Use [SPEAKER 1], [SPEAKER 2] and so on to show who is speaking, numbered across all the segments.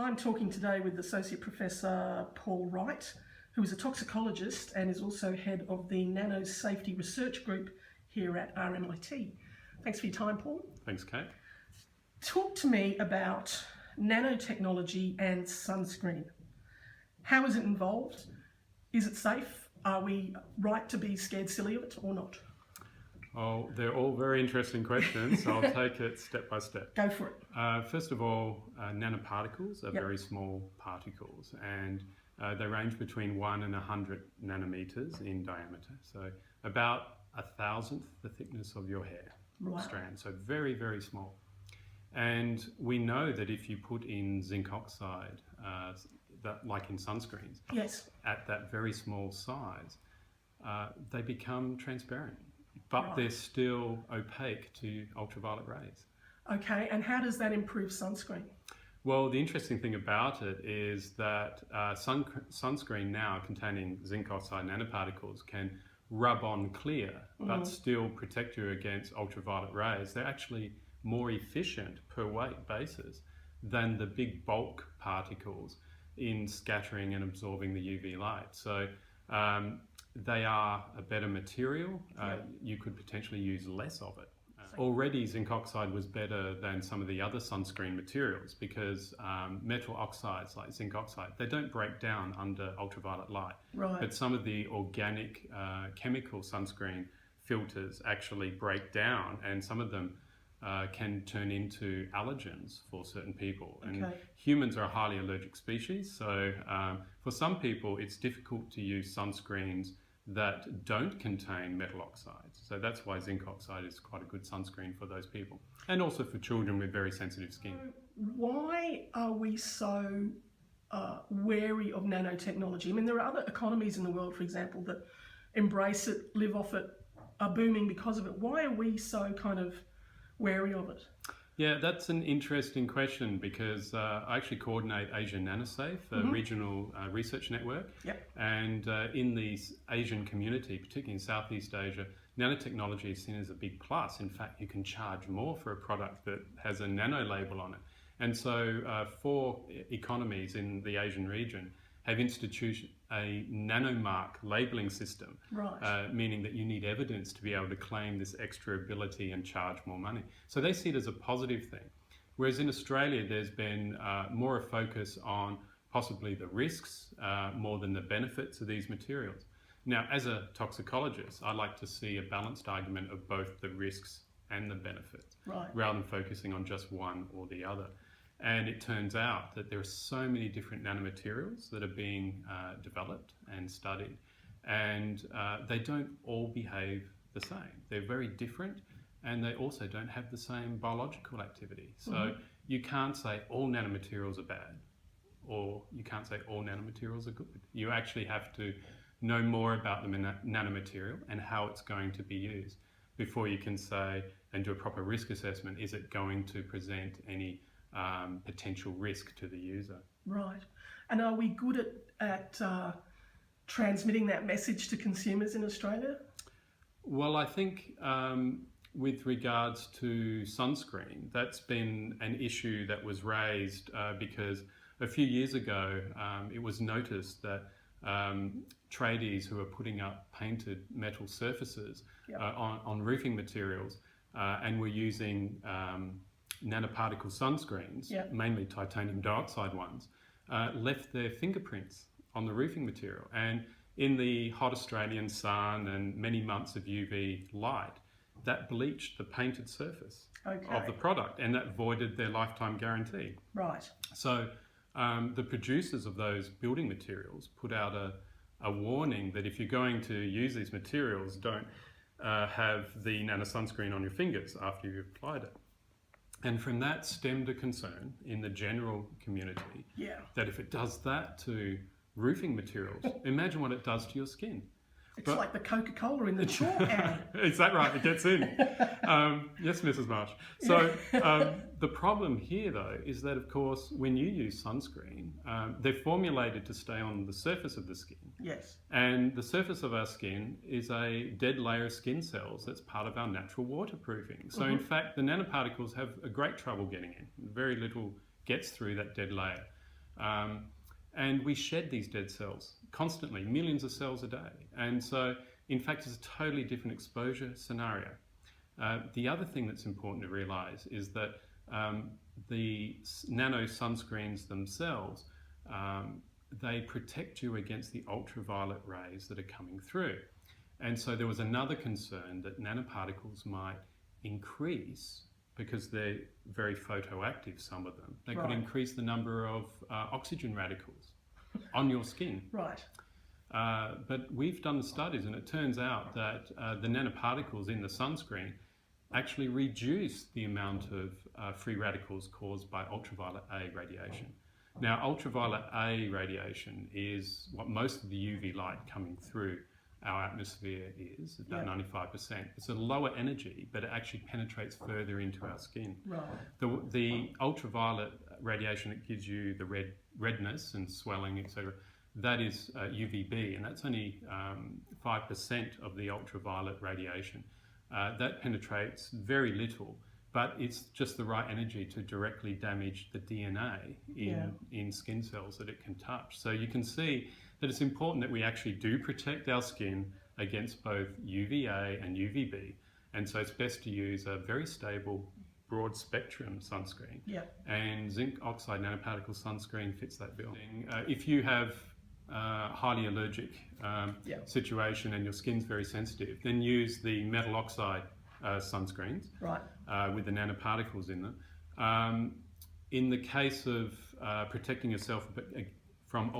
[SPEAKER 1] I'm talking today with Associate Professor Paul Wright, who is a toxicologist and is also head of the Nanosafety Research Group here at RMIT. Thanks for your time, Paul.
[SPEAKER 2] Thanks, Kate.
[SPEAKER 1] Talk to me about nanotechnology and sunscreen. How is it involved? Is it safe? Are we right to be scared silly of it or not?
[SPEAKER 2] Oh, they're all very interesting questions, so I'll take it step by step.
[SPEAKER 1] Go for it.
[SPEAKER 2] First of all, nanoparticles are very small particles, and they range between 1 and 100 nanometers in diameter, so about 1,000th the thickness of your hair strand, so very, very small. And we know that if you put in zinc oxide, like in sunscreens, at that very small size, they become transparent. But they're still opaque to ultraviolet rays.
[SPEAKER 1] Okay, and how does that improve sunscreen?
[SPEAKER 2] Well, the interesting thing about it is that sunscreen now containing zinc oxide nanoparticles can rub on clear, but still protect you against ultraviolet rays. They're actually more efficient per weight basis than the big bulk particles in scattering and absorbing the UV light. So they are a better material. You could potentially use less of it. Already zinc oxide was better than some of the other sunscreen materials because metal oxides like zinc oxide, they don't break down under ultraviolet light. But some of the organic chemical sunscreen filters actually break down, and some of them can turn into allergens for certain people. And humans are a highly allergic species, so for some people it's difficult to use sunscreens that don't contain metal oxides. So that's why zinc oxide is quite a good sunscreen for those people. And also for children with very sensitive skin.
[SPEAKER 1] Why are we so wary of nanotechnology? I mean, there are other economies in the world, for example, that embrace it, live off it, are booming because of it. Why are we so kind of wary of it?
[SPEAKER 2] Yeah, that's an interesting question because I actually coordinate Asia Nanosafe, a regional research network. And in the Asian community, particularly in Southeast Asia, nanotechnology is seen as a big plus. In fact, you can charge more for a product that has a nano label on it. And so 4 economies in the Asian region have instituted a nanomark labeling system, meaning that you need evidence to be able to claim this extra ability and charge more money. So they see it as a positive thing. Whereas in Australia, there's been more a focus on possibly the risks more than the benefits of these materials. Now, as a toxicologist, I like to see a balanced argument of both the risks and the benefits, rather than focusing on just one or the other. And it turns out that there are so many different nanomaterials that are being developed and studied, and they don't all behave the same. They're very different, and they also don't have the same biological activity. So you can't say all nanomaterials are bad, or you can't say all nanomaterials are good. You actually have to know more about the nanomaterial and how it's going to be used before you can say and do a proper risk assessment. Is it going to present any potential risk to the user? And are we good at transmitting that message to consumers in Australia? Well, I think with regards to sunscreen, that's been an issue that was raised because a few years ago it was noticed that tradies who are putting up painted metal surfaces on roofing materials and were using nanoparticle sunscreens, mainly titanium dioxide ones, left their fingerprints on the roofing material. And in the hot Australian sun and many months of UV light, that bleached the painted surface of the product, and that voided their lifetime guarantee. So the producers of those building materials put out a warning that if you're going to use these materials, don't have the nanosunscreen on your fingers after you've applied it. And from that stemmed a concern in the general community that if it does that to roofing materials, imagine what it does to your skin.
[SPEAKER 1] It's like the Coca-Cola in the chalk ad.
[SPEAKER 2] Is that right? It gets in. Yes, Mrs. Marsh. So the problem here, though, is that, of course, when you use sunscreen, they're formulated to stay on the surface of the skin. And the surface of our skin is a dead layer of skin cells that's part of our natural waterproofing. So, in fact, the nanoparticles have a great trouble getting in. Very little gets through that dead layer. And we shed these dead cells constantly, millions of cells a day. And so, in fact, it's a totally different exposure scenario. The other thing that's important to realize is that the nano sunscreens themselves, they protect you against the ultraviolet rays that are coming through. And so there was another concern that nanoparticles might increase, because they're very photoactive, some of them. They could increase the number of oxygen radicals on your skin.
[SPEAKER 1] Right.
[SPEAKER 2] But we've done the studies, and it turns out that the nanoparticles in the sunscreen actually reduce the amount of free radicals caused by ultraviolet A radiation. Now, ultraviolet A radiation is what most of the UV light coming through our atmosphere is, about 95%. It's a lower energy, but it actually penetrates further into our skin.
[SPEAKER 1] Right.
[SPEAKER 2] The ultraviolet radiation that gives you the redness and swelling, etc., that is UVB, and that's only 5% of the ultraviolet radiation. That penetrates very little, but it's just the right energy to directly damage the DNA in skin cells that it can touch. So you can see that it's important that we actually do protect our skin against both UVA and UVB. And so it's best to use a very stable, broad spectrum sunscreen. And zinc oxide nanoparticle sunscreen fits that bill. If you have highly allergic situation and your skin's very sensitive, then use the metal oxide sunscreens with the nanoparticles in them. In the case of protecting yourself from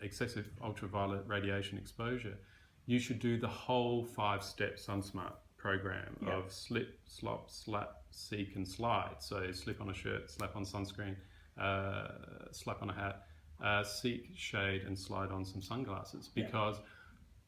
[SPEAKER 2] excessive ultraviolet radiation exposure, you should do the whole 5-step SunSmart program of slip, slop, slap, seek and slide. So slip on a shirt, slap on sunscreen, slap on a hat, seek, shade and slide on some sunglasses, because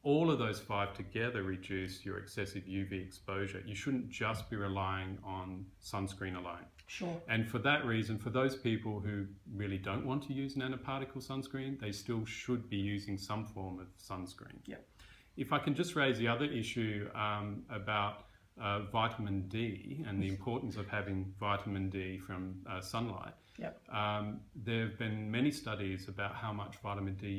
[SPEAKER 2] all of those 5 together reduce your excessive UV exposure. You shouldn't just be relying on sunscreen alone.
[SPEAKER 1] Sure.
[SPEAKER 2] And for that reason, for those people who really don't want to use nanoparticle sunscreen, they still should be using some form of sunscreen. If I can just raise the other issue about vitamin D and the importance of having vitamin D from sunlight. There have been many studies about how much vitamin D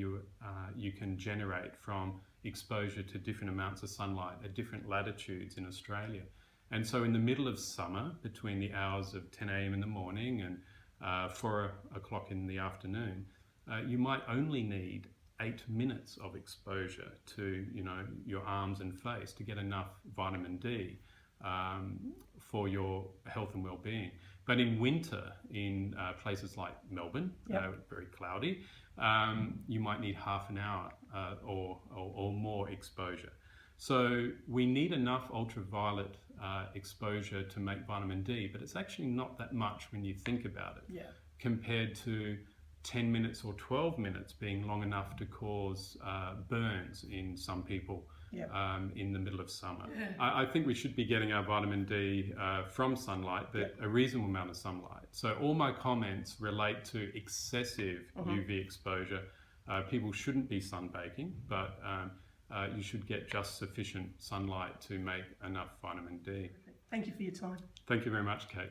[SPEAKER 2] you can generate from exposure to different amounts of sunlight at different latitudes in Australia. And so in the middle of summer, between the hours of 10 a.m. in the morning and 4 o'clock in the afternoon, you might only need 8 minutes of exposure to your arms and face to get enough vitamin D for your health and well-being. But in winter, in places like Melbourne, very cloudy, you might need half an hour or more exposure. So we need enough ultraviolet exposure to make vitamin D, but it's actually not that much when you think about it, compared to 10 minutes or 12 minutes being long enough to cause burns in some people in the middle of summer. I think we should be getting our vitamin D from sunlight, but a reasonable amount of sunlight. So all my comments relate to excessive UV exposure. People shouldn't be sunbaking, but you should get just sufficient sunlight to make enough vitamin D.
[SPEAKER 1] Thank you for your time.
[SPEAKER 2] Thank you very much, Kate.